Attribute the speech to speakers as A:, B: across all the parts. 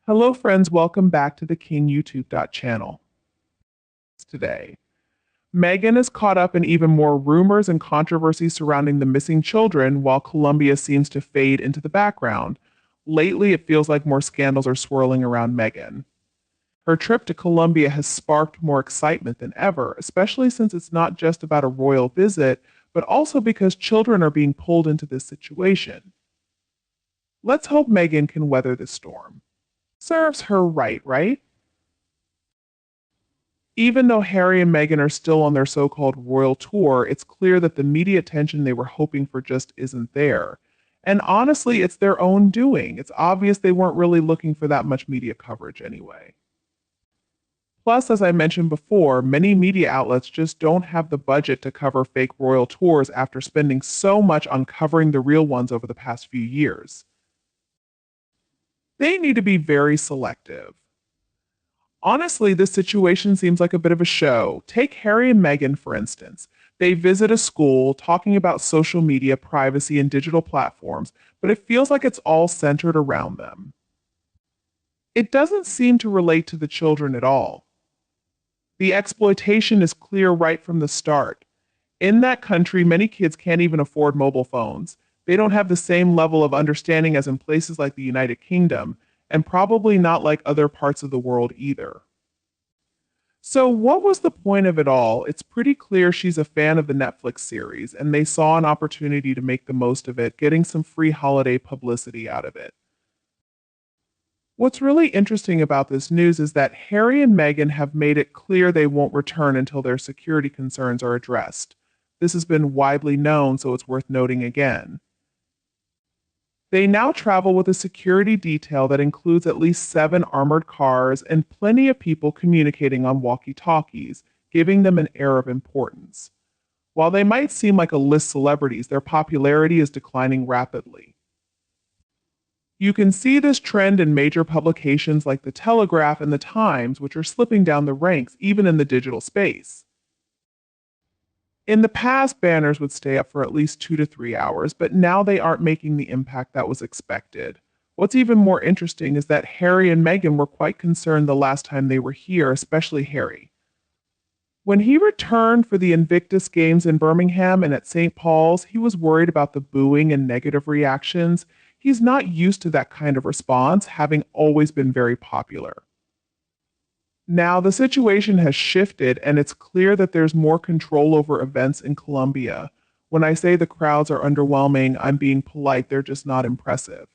A: Hello friends, welcome back to the King YouTube channel. Today, Meghan is caught up in even more rumors and controversy surrounding the missing children while Colombia seems to fade into the background. Lately, it feels like more scandals are swirling around Meghan. Her trip to Colombia has sparked more excitement than ever, especially since it's not just about a royal visit, but also because children are being pulled into this situation. Let's hope Meghan can weather this storm. Serves her right, right? Even though Harry and Meghan are still on their so-called royal tour, it's clear that the media attention they were hoping for just isn't there. And honestly, it's their own doing. It's obvious they weren't really looking for that much media coverage anyway. Plus, as I mentioned before, many media outlets just don't have the budget to cover fake royal tours after spending so much on covering the real ones over the past few years. They need to be very selective. Honestly, this situation seems like a bit of a show. Take Harry and Meghan, for instance. They visit a school talking about social media, privacy, and digital platforms, but it feels like it's all centered around them. It doesn't seem to relate to the children at all. The exploitation is clear right from the start. In that country, many kids can't even afford mobile phones. They don't have the same level of understanding as in places like the United Kingdom, and probably not like other parts of the world either. So, what was the point of it all? It's pretty clear she's a fan of the Netflix series, and they saw an opportunity to make the most of it, getting some free holiday publicity out of it. What's really interesting about this news is that Harry and Meghan have made it clear they won't return until their security concerns are addressed. This has been widely known, so it's worth noting again. They now travel with a security detail that includes at least 7 armored cars and plenty of people communicating on walkie talkies, giving them an air of importance. While they might seem like a list celebrities, their popularity is declining rapidly. You can see this trend in major publications like The Telegraph and The Times, which are slipping down the ranks even in the digital space. In the past, banners would stay up for at least 2 to 3 hours, but now they aren't making the impact that was expected. What's even more interesting is that Harry and Meghan were quite concerned the last time they were here, especially Harry. When he returned for the Invictus Games in Birmingham and at St. Paul's, he was worried about the booing and negative reactions. He's not used to that kind of response, having always been very popular. Now, the situation has shifted, and it's clear that there's more control over events in Colombia. When I say the crowds are underwhelming, I'm being polite, they're just not impressive.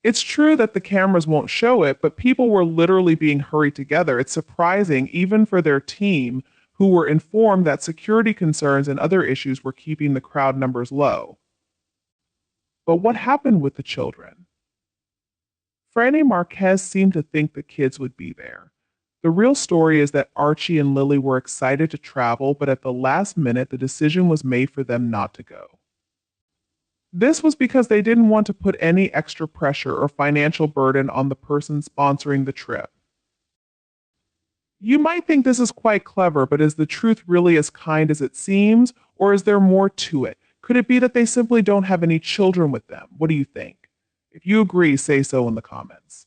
A: It's true that the cameras won't show it, but people were literally being hurried together. It's surprising, even for their team, who were informed that security concerns and other issues were keeping the crowd numbers low. But what happened with the children? Franny Marquez seemed to think the kids would be there. The real story is that Archie and Lily were excited to travel, but at the last minute, the decision was made for them not to go. This was because they didn't want to put any extra pressure or financial burden on the person sponsoring the trip. You might think this is quite clever, but is the truth really as kind as it seems, or is there more to it? Could it be that they simply don't have any children with them? What do you think? If you agree, say so in the comments.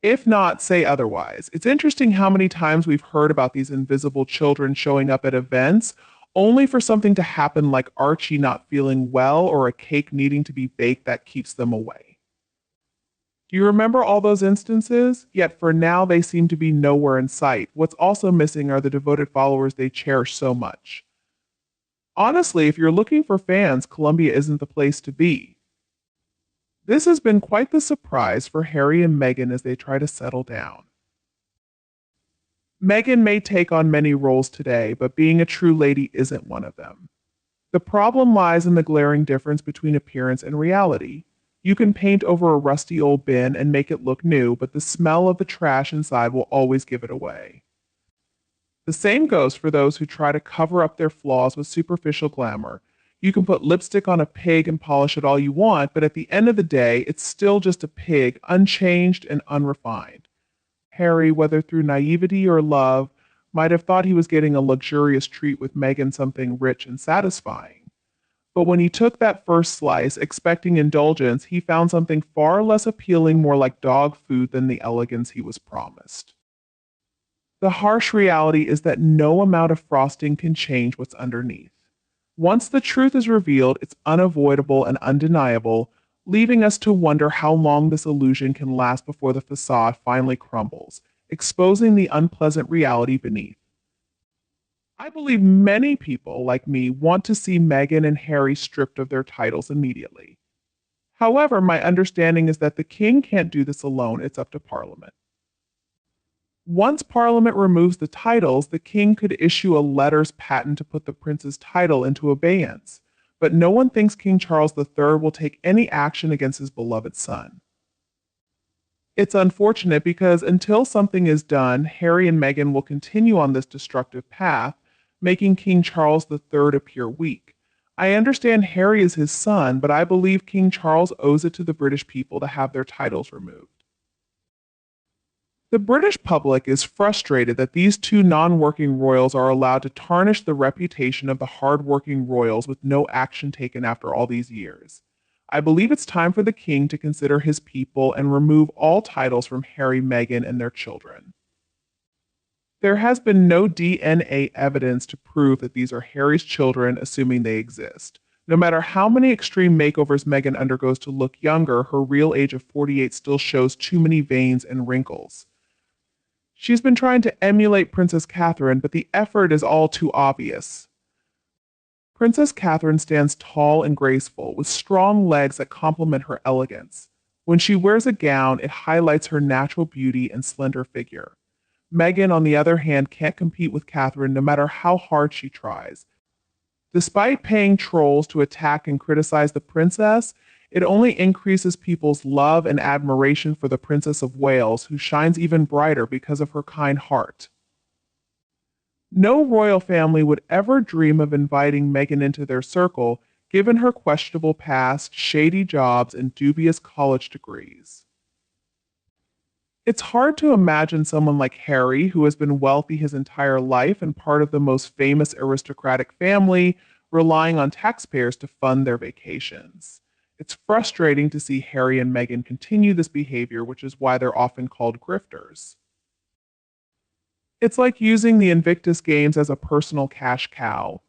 A: If not, say otherwise. It's interesting how many times we've heard about these invisible children showing up at events only for something to happen like Archie not feeling well or a cake needing to be baked that keeps them away. Do you remember all those instances? Yet for now, they seem to be nowhere in sight. What's also missing are the devoted followers they cherish so much. Honestly, if you're looking for fans, Colombia isn't the place to be. This has been quite the surprise for Harry and Meghan as they try to settle down. Meghan may take on many roles today, but being a true lady isn't one of them. The problem lies in the glaring difference between appearance and reality. You can paint over a rusty old bin and make it look new, but the smell of the trash inside will always give it away. The same goes for those who try to cover up their flaws with superficial glamour. You can put lipstick on a pig and polish it all you want, but at the end of the day, it's still just a pig, unchanged and unrefined. Harry, whether through naivety or love, might have thought he was getting a luxurious treat with Meghan, something rich and satisfying. But when he took that first slice, expecting indulgence, he found something far less appealing, more like dog food than the elegance he was promised. The harsh reality is that no amount of frosting can change what's underneath. Once the truth is revealed, it's unavoidable and undeniable, leaving us to wonder how long this illusion can last before the facade finally crumbles, exposing the unpleasant reality beneath. I believe many people, like me, want to see Meghan and Harry stripped of their titles immediately. However, my understanding is that the king can't do this alone, it's up to Parliament. Once Parliament removes the titles, the king could issue a letters patent to put the prince's title into abeyance. But no one thinks King Charles III will take any action against his beloved son. It's unfortunate because until something is done, Harry and Meghan will continue on this destructive path, making King Charles III appear weak. I understand Harry is his son, but I believe King Charles owes it to the British people to have their titles removed. The British public is frustrated that these two non-working royals are allowed to tarnish the reputation of the hard-working royals with no action taken after all these years. I believe it's time for the king to consider his people and remove all titles from Harry, Meghan, and their children. There has been no DNA evidence to prove that these are Harry's children, assuming they exist. No matter how many extreme makeovers Meghan undergoes to look younger, her real age of 48 still shows too many veins and wrinkles. She's been trying to emulate Princess Catherine, but the effort is all too obvious. Princess Catherine stands tall and graceful, with strong legs that complement her elegance. When she wears a gown, it highlights her natural beauty and slender figure. Meghan, on the other hand, can't compete with Catherine no matter how hard she tries. Despite paying trolls to attack and criticize the princess, it only increases people's love and admiration for the Princess of Wales, who shines even brighter because of her kind heart. No royal family would ever dream of inviting Meghan into their circle, given her questionable past, shady jobs, and dubious college degrees. It's hard to imagine someone like Harry, who has been wealthy his entire life and part of the most famous aristocratic family, relying on taxpayers to fund their vacations. It's frustrating to see Harry and Meghan continue this behavior, which is why they're often called grifters. It's like using the Invictus Games as a personal cash cow.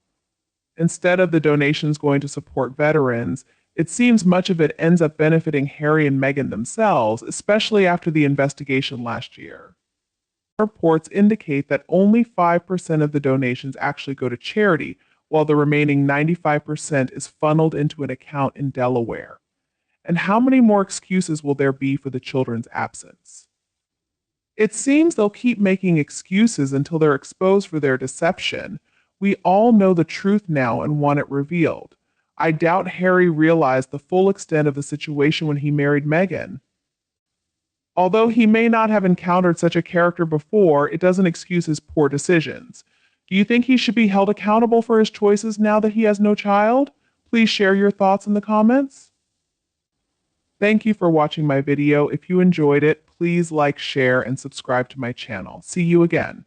A: Instead of the donations going to support veterans, it seems much of it ends up benefiting Harry and Meghan themselves, especially after the investigation last year. Reports indicate that only 5% of the donations actually go to charity, while the remaining 95% is funneled into an account in Delaware. And how many more excuses will there be for the children's absence? It seems they'll keep making excuses until they're exposed for their deception. We all know the truth now and want it revealed. I doubt Harry realized the full extent of the situation when he married Meghan. Although he may not have encountered such a character before, it doesn't excuse his poor decisions. Do you think he should be held accountable for his choices now that he has no child? Please share your thoughts in the comments. Thank you for watching my video. If you enjoyed it, please like, share, and subscribe to my channel. See you again.